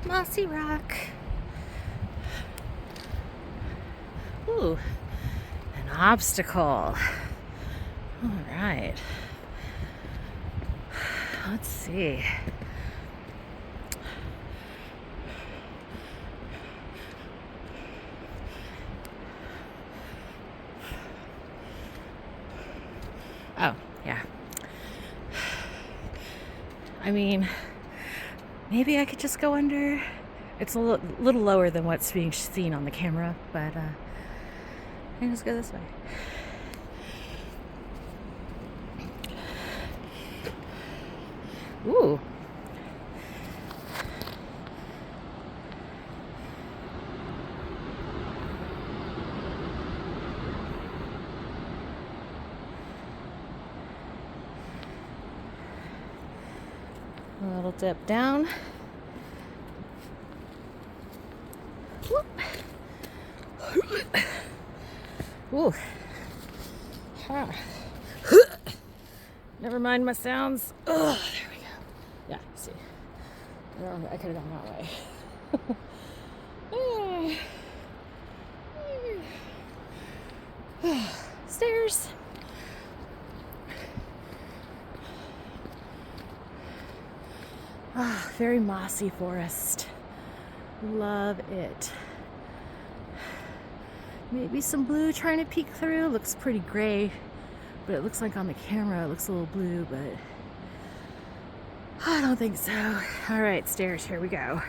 Mossy rock. Ooh, an obstacle. All right. Let's see. Oh, yeah. I mean, maybe I could just go under. It's a little lower than what's being seen on the camera, but I can just go this way. Ooh. A little dip down. Whoop. Ooh. Ah. Never mind my sounds. Ugh, there we go. Yeah, see. I could have gone that way. Stairs. Ah, very mossy forest. Love it. Maybe some blue trying to peek through. Looks pretty gray, but it looks like on the camera it looks a little blue, but I don't think so. All right, stairs, here we go.